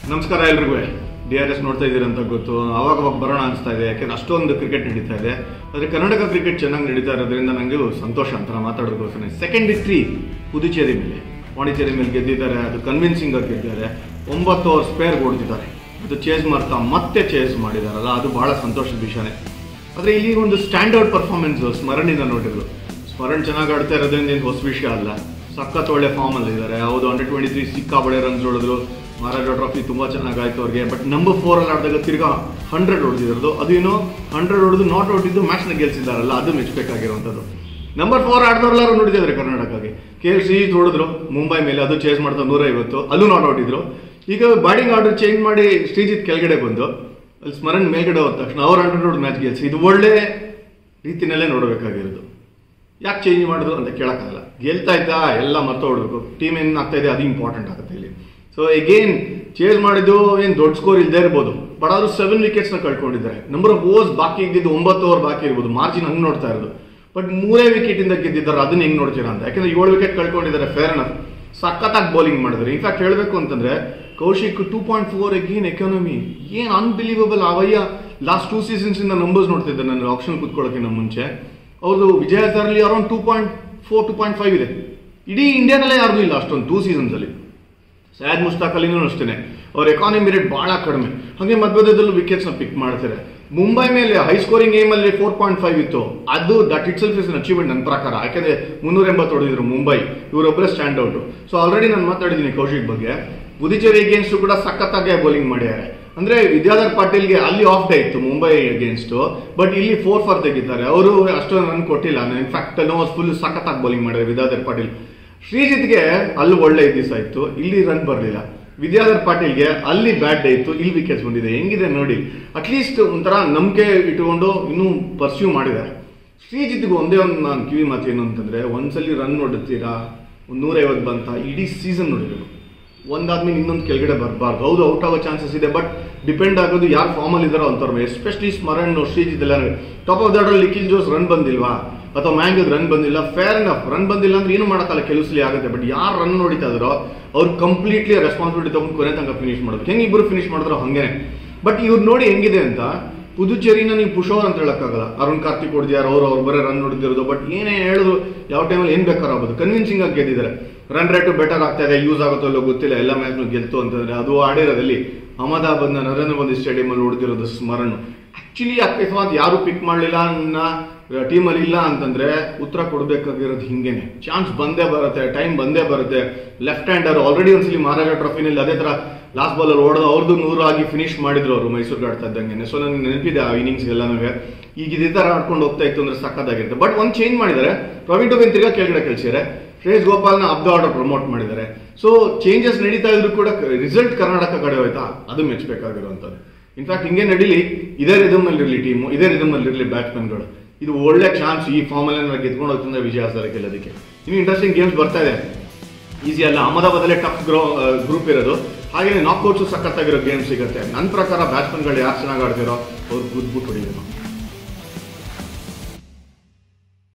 ನಮಸ್ಕಾರ ಎಲ್ರಿಗೂ. DRS ನೋಡ್ತಾ ಇದ್ದೀರಿ ಅಂತ ಗೊತ್ತು. ಅವಾಗ ಬರೋಣ ಅನಿಸ್ತಾ ಇದೆ, ಯಾಕೆಂದ್ರೆ ಅಷ್ಟೊಂದು ಕ್ರಿಕೆಟ್ ನಡೀತಾ ಇದೆ. ಆದರೆ ಕರ್ನಾಟಕ ಕ್ರಿಕೆಟ್ ಚೆನ್ನಾಗಿ ನಡೀತಾ ಇರೋದ್ರಿಂದ ನನಗೆ ಸಂತೋಷ ಅಂತ ಮಾತಾಡೋದಕ್ಕೋಸ್ಕರ ಸೆಕೆಂಡ್ ವಿಕ್ಟ್ರಿ ಪುದುಚೇರಿ ಮೇಲೆ, ಪಾಂಡಿಚೇರಿ ಮೇಲೆ ಗೆದ್ದಿದ್ದಾರೆ. ಅದು ಕನ್ವಿನ್ಸಿಂಗ್ ಆಗಿ ಗೆದ್ದಿದ್ದಾರೆ. 9 ಓವರ್ ಸ್ಪೇರ್ ಹೊಡೆದಿದ್ದಾರೆ. ಅದು ಚೇಸ್ ಮಾಡ್ತಾ ಮತ್ತೆ ಚೇಸ್ ಮಾಡಿದಾರಲ್ಲ, ಅದು ಬಹಳ ಸಂತೋಷದ ವಿಷಯನೇ. ಆದರೆ ಇಲ್ಲಿ ಒಂದು ಸ್ಟ್ಯಾಂಡರ್ಡ್ ಪರ್ಫಾರ್ಮೆನ್ಸ್ ಸ್ಮರಣಿಂದ ನೋಡಿದ್ರು. ಸ್ಮರಣ್ ಚೆನ್ನಾಗಿ ಆಡ್ತಾ ಇರೋದ್ರಿಂದ ಏನು ಹೊಸ ವಿಷಯ ಅಲ್ಲ. ಸಖತ್ ಒಳ್ಳೆ ಫಾರ್ಮಲ್ಲಿ ಇದ್ದಾರೆ. ಹೌದು, 123 ಸಿಕ್ಕಾಬಳೆ ರನ್ಸ್ ಹೊಡೆದ್ರು. ಮಹಾರಾಜ ಟ್ರಾಫಿ ತುಂಬ ಚೆನ್ನಾಗಾಯ್ತು ಅವ್ರಿಗೆ. ಬಟ್ ನಂಬರ್ 4 ಅಲ್ಲಿ ಆಡಿದಾಗ ತಿರ್ಗಾ 100 ಹೊಡೆದಿರೋದು. ಅದೇನೋ 100 ಹೊಡೆದು ನಾಟ್ ಔಟ್ ಇದ್ದು ಮ್ಯಾಚ್ನ ಗೆಲ್ಸಿದಾರಲ್ಲ, ಅದು ಮೆಚ್ಚಬೇಕಾಗಿರುವಂಥದ್ದು. ನಂಬರ್ 4 ಆಡಿದವ್ರೆಲ್ಲರೂ ನೋಡಿದ್ದಾರೆ ಕರ್ನಾಟಕಕ್ಕೆ. KL ಹೊಡೆದ್ರು ಮುಂಬೈ ಮೇಲೆ, ಅದು ಚೇಸ್ ಮಾಡ್ತಾ 150, ಅಲ್ಲೂ ನಾಟ್ ಔಟ್ ಇದ್ರು. ಈಗ ಬ್ಯಾಟಿಂಗ್ ಆರ್ಡರ್ ಚೇಂಜ್ ಮಾಡಿ ಶ್ರೀಜಿತ್ ಕೆಳಗಡೆ ಬಂದು ಅಲ್ಲಿ ಸ್ಮರಣ್ ಮೇಲ್ಗಡೆ ಹೋದ ತಕ್ಷಣ ಅವ್ರು 100 ಹೊಡೆದು ಮ್ಯಾಚ್ ಗೆಲ್ಸಿ, ಇದು ಒಳ್ಳೆ ರೀತಿನಲ್ಲೇ ನೋಡಬೇಕಾಗಿರೋದು. ಯಾಕೆ ಚೇಂಜ್ ಮಾಡಿದ್ರು ಅಂತ ಕೇಳೋಕ್ಕಾಗಲ್ಲ. ಗೆಲ್ತಾ ಇದ್ದ ಎಲ್ಲ ಮತ್ತೆ ಹೊಡಬೇಕು. ಟೀಮ್ ಏನು ಆಗ್ತಾ ಇದೆ ಅದು ಇಂಪಾರ್ಟೆಂಟ್ ಆಗುತ್ತೆ ಇಲ್ಲಿ. ಸೊ ಅಗೇನ್ ಚೇಸ್ ಮಾಡಿದ್ದು ಏನು ದೊಡ್ಡ ಸ್ಕೋರ್ ಇಲ್ಲದೆ ಇರ್ಬೋದು, ಬಟ್ ಆದ್ರೂ 7 ವಿಕೆಟ್ಸ್ನ ಕಳ್ಕೊಂಡಿದ್ದಾರೆ. ನಂಬರ್ ಆಫ್ ಓವರ್ಸ್ ಬಾಕಿ ಇದ್ದಿದ್ದು 9 ಓವರ್ ಬಾಕಿ ಇರ್ಬೋದು, ಮಾರ್ಜಿನ್ ಹಂಗೆ ನೋಡ್ತಾ ಇರೋದು. ಬಟ್ 3 ವಿಕೆಟಿಂದ ಗೆದ್ದಿದ್ದಾರೆ, ಅದನ್ನ ಹೆಂಗೆ ನೋಡ್ತೀರಾ ಅಂತ. ಯಾಕಂದ್ರೆ 7 ವಿಕೆಟ್ ಕಳ್ಕೊಂಡಿದ್ದಾರೆ, ಫೇರ್ ಅನಫ್. ಸಖತ್ತಾಗಿ ಬೌಲಿಂಗ್ ಮಾಡಿದ್ರು. ಇನ್ಫ್ಯಾಕ್ಟ್ ಹೇಳಬೇಕು ಅಂತಂದ್ರೆ ಕೌಶಿಕ್ 2.4 ಅಗೇನ್ ಎಕಾನಮಿ, ಏನು ಅನ್ಬಿಲೀವಬಲ್. ಅವಯ್ಯ ಲಾಸ್ಟ್ 2 ಸೀಸನ್ಸ್ ಇಂದ ನಂಬರ್ಸ್ ನೋಡ್ತಿದ್ದೆ ನಾನು ಆಪ್ಷನ್ ಕೂತ್ಕೊಳ್ಳೋಕ್ಕಿಂತ ಮುಂಚೆ. ಅವ್ರದ್ದು ವಿಜಯ ಹಜಾರಲ್ಲಿ ಅರೌಂಡ್ 2.4 2.5 ಇದೆ. ಇಡೀ ಇಂಡಿಯಾನಲ್ಲೇ ಯಾರ್ದು ಇಲ್ಲ ಅಷ್ಟೊಂದು 2 ಸೀಸನ್ಸ್ ಅಲ್ಲಿ. ಸೈಯದ್ ಮುಷ್ತಾಕ್ ಅಲಿನೂ ಅಷ್ಟೇ, ಅವ್ರ ಎಕಾನಮಿ ರೇಟ್ ಬಹಳ ಕಡಿಮೆ. ಹಾಗೆ ಮಧ್ಯದಲ್ಲೂ ವಿಕೆಟ್ಸ್ನ ಪಿಕ್ ಮಾಡ್ತಾರೆ. ಮುಂಬೈ ಮೇಲೆ ಹೈ ಸ್ಕೋರಿಂಗ್ ಗೇಮ್ ಅಲ್ಲಿ 4.5 ಇತ್ತು. ಅದು that itself is an achievement ನನ್ನ ಪ್ರಕಾರ. ಯಾಕಂದ್ರೆ 380 ಹೊಡೆದಿದ್ರು ಮುಂಬೈ, ಇವರೊಬ್ಬರೇ ಸ್ಟ್ಯಾಂಡ್ ಔಟ್. ಸೊ ಆಲ್ರೆಡಿ ನಾನು ಮಾತಾಡಿದ್ದೀನಿ ಕೌಶಿಕ್ ಬಗ್ಗೆ. ಪುದುಚೇರಿ ಅಗೇನ್ಸ್ಟ್ ಕೂಡ ಸಖತ್ತಾಗಿ ಬೌಲಿಂಗ್ ಮಾಡಿದ್ದಾರೆ. ಅಂದ್ರೆ ವಿದ್ಯಾಧರ್ ಪಾಟೀಲ್ಗೆ ಅಲ್ಲಿ ಆಫ್ ಡೇ ಇತ್ತು ಮುಂಬೈ ಅಗೇನ್ಸ್ಟ್, ಬಟ್ ಇಲ್ಲಿ 4 ಫಾರ್ ತೆಗಿದ್ದಾರೆ. ಅವರು ಅಷ್ಟೊಂದು ರನ್ ಕೊಟ್ಟಿಲ್ಲ. ಇನ್ಫ್ಯಾಕ್ಟ್ ಫುಲ್ ಸಖತ್ತಾಗಿ ಬೌಲಿಂಗ್ ಮಾಡಿದ್ದಾರೆ ವಿದ್ಯಾಧರ್ ಪಾಟೀಲ್. ಶ್ರೀಜಿತ್ಗೆ ಅಲ್ಲಿ ಒಳ್ಳೆ ದಿವಸ ಇತ್ತು, ಇಲ್ಲಿ ರನ್ ಬರಲಿಲ್ಲ. ವಿದ್ಯಾಧರ್ ಪಾಟೀಲ್ಗೆ ಅಲ್ಲಿ ಬ್ಯಾಟ್ ಡೇ ಇತ್ತು, ಇಲ್ಲಿ ವಿಕೆಟ್ಸ್ ಬಂದಿದೆ. ಹೆಂಗಿದೆ ನೋಡಿ, ಅಟ್ಲೀಸ್ಟ್ ಒಂಥರ ನಂಬಿಕೆ ಇಟ್ಟುಕೊಂಡು ಇನ್ನೂ ಪರ್ಸ್ಯೂ ಮಾಡಿದ್ದಾರೆ. ಶ್ರೀಜಿತ್ಗೆ ಒಂದೇ ಒಂದು ನಾನು ಕಿವಿ ಮಾತು ಏನು ಅಂತಂದ್ರೆ, ಒಂದ್ಸಲಿ ರನ್ ನೋಡುತ್ತೀರಾ 150 ಬಂತ, ಇಡೀ ಸೀಸನ್ ನೋಡಿದ್ರು. ಒಂದಾದ್ಮೇಲೆ ಇನ್ನೊಂದು ಕೆಳಗಡೆ ಬರಬಾರ್ದು. ಹೌದು, ಔಟ್ ಆಗೋ ಚಾನ್ಸಸ್ ಇದೆ, ಬಟ್ ಡಿಪೆಂಡ್ ಆಗೋದು ಯಾರು ಫಾರ್ಮಲ್ಲಿ ಇದ್ದಾರೋ ಅಂಥವ್ರ. ಎಸ್ಪೆಷಲಿ ಸ್ಮರಣ್, ಶ್ರೀಜಿತ್ ಎಲ್ಲ. Top of that Likhil Jose run ಬಂದಿಲ್ವಾ, ಅಥವಾ ಮ್ಯಾಂಗ್ ರನ್ ಬಂದಿಲ್ಲ, ಫೇರ್ ಎನಫ್. ರನ್ ಬಂದಿಲ್ಲ ಅಂದ್ರೆ ಏನು ಮಾಡೋಕ್ಕಲ್ಲ, ಕೆಲವು ಸಲ ಆಗುತ್ತೆ. ಬಟ್ ಯಾರು ರನ್ ನೋಡಿತಾ ಇದ್ರೋ ಅವ್ರು ಕಂಪ್ಲೀಟ್ಲಿ ರೆಸ್ಪಾನ್ಸಿಬಿಲಿಟಿ ತಗೊಂಡು ಕೊನೆ ತನಕ ಫಿನಿಶ್ ಮಾಡೋದು. ಹೆಂಗೆ ಇಬ್ಬರು ಫಿನಿಶ್ ಮಾಡಿದ್ರು ಹಂಗೇನೆ. ಬಟ್ ಇವ್ರು ನೋಡಿ ಹೆಂಗಿದೆ ಅಂತ, ಪುದುಚೇರಿನ ನೀವು ಪುಷ್ ಓವರ್ ಅಂತ ಹೇಳಕ್ಕಾಗಲ್ಲ. ಅರುಣ್ ಕಾರ್ತಿಕ್ ಹೊಡೆದಿದ್ದಾರೆ, ಅವ್ರು ಬರೀ ರನ್ ನೋಡಿದಿರೋದು. ಬಟ್ ಏನೇ ಹೇಳೋದು, ಯಾವ ಟೈಮಲ್ಲಿ ಏನ್ ಬೇಕಾದ್ರೂ ಆಗ್ಬೋದು. ಕನ್ವಿನ್ಸಿಂಗ್ ಆಗಿ ಗೆದ್ದಿದ್ದಾರೆ. ರನ್ ರೇಟು ಬೆಟರ್ ಆಗ್ತಾ ಇದೆ, ಯೂಸ್ ಆಗುತ್ತೋ ಇಲ್ಲೋ ಗೊತ್ತಿಲ್ಲ. ಎಲ್ಲ ಮ್ಯಾಚ್ ಗೆಲ್ತು ಅಂತಂದ್ರೆ ಅದು ಆಡಿರೋದಲ್ಲಿ ಅಹಮದಾಬಾದ್ನ ನರೇಂದ್ರ ಮೋದಿ ಸ್ಟೇಡಿಯಂ ಅಲ್ಲಿ ಹೊಡೆದಿರೋದು ಸ್ಮರಣ್. ಆಕ್ಚುಲಿ ಅಕಸ್ಮಾತ್ ಯಾರು ಪಿಕ್ ಮಾಡಲಿಲ್ಲ, ನನ್ನ ಟೀಮಲ್ಲಿ ಇಲ್ಲ ಅಂತಂದ್ರೆ ಉತ್ತರ ಕೊಡಬೇಕಾಗಿರೋದು ಹಿಂಗೇನೆ. ಚಾನ್ಸ್ ಬಂದೇ ಬರುತ್ತೆ, ಟೈಮ್ ಬಂದೇ ಬರುತ್ತೆ. ಲೆಫ್ಟ್ ಹ್ಯಾಂಡರ್ ಆಲ್ರೆಡಿ ಒಂದ್ಸಲಿ ಮಹಾರಾಜ ಟ್ರೋಫಿನಲ್ಲಿ ಅದೇ ತರ ಲಾಸ್ಟ್ ಬಾಲ್ ಅಲ್ಲಿ ಹೊಡೆದು ಅವ್ರದ್ದು 100 ಆಗಿ ಫಿನಿಶ್ ಮಾಡಿದ್ರು ಅವರು ಮೈಸೂರಿಗೆ ಆಡ್ತಾ ಇದ್ದಂಗೆ. ಸೊ ನನಗೆ ನೆನಪಿದೆ ಆ ಇನ್ನಿಂಗ್ಸ್ ಎಲ್ಲ. ಈಗ ಇದೇ ತರ ಆಡ್ಕೊಂಡು ಹೋಗ್ತಾ ಇತ್ತು ಅಂದ್ರೆ ಸಕ್ಕತ್ತಾಗಿರುತ್ತೆ. ಬಟ್ ಒಂದು ಚೇಂಜ್ ಮಾಡಿದ್ದಾರೆ, ಪ್ರವೀಣ್ ಡುಬಿನ್ ತಿರ್ಗಾ ಕೆಳಗಡೆ ಕಳಿಸಿದ್ದಾರೆ. ಶ್ರೇಯಸ್ ಗೋಪಾಲ್ನ ಅಬ್ದ ಆರ್ಡರ್ ಪ್ರಮೋಟ್ ಮಾಡಿದ್ದಾರೆ. ಸೊ ಚೇಂಜಸ್ ನಡೀತಾ ಇದ್ರು ಕೂಡ ರಿಸಲ್ಟ್ ಕರ್ನಾಟಕ ಕಡೆ ಹೋಯ್ತಾ, ಅದು ಮೆಚ್ಚಬೇಕಾಗಿರುವಂಥದ್ದು. ಇನ್ಫ್ಯಾಕ್ಟ್ ಹಿಂಗೆ ನಡೀಲಿ, ಇದೇ ರಿದಮ್ ಅಲ್ಲಿ ಇರಲಿ ಟೀಮು, ಇದೇ ರಿದಮ್ ಅಲ್ಲಿ ಇರಲಿ ಬ್ಯಾಟ್ಸ್ಮನ್ಗಳು. ಇದು ಒಳ್ಳೆ ಚಾನ್ಸ್ ಈ ಫಾರ್ಮ್ ಅಲ್ಲಿ ಗೆದ್ಕೊಂಡು ಹೋಗ್ತಂದ್ರೆ ವಿಜಯ ಹಜಾರೆ ಗೆಲ್ಲೋದಕ್ಕೆ. ಇನ್ನು ಇಂಟ್ರೆಸ್ಟಿಂಗ್ ಗೇಮ್ಸ್ ಬರ್ತಾ ಇದೆ, ಈಸಿ ಅಲ್ಲ. ಅಹಮದಾಬಾದಲ್ಲೇ ಟಫ್ ಗ್ರೂಪ್ ಇರೋದು. ಹಾಗೆ ನಾಕ್ಔಟ್ಸು ಸಖತ್ತಾಗಿರೋ ಗೇಮ್ ಸಿಗುತ್ತೆ. ನನ್ನ ಪ್ರಕಾರ ಬ್ಯಾಟ್ಸ್ಮನ್ಗಳು ಯಾರು ಚೆನ್ನಾಗಿ ಆಡ್ತಿರೋ ಅವ್ರು ಗುದ್ಬಿಟ್ಟು ಹೊಡಿಬೇಕು.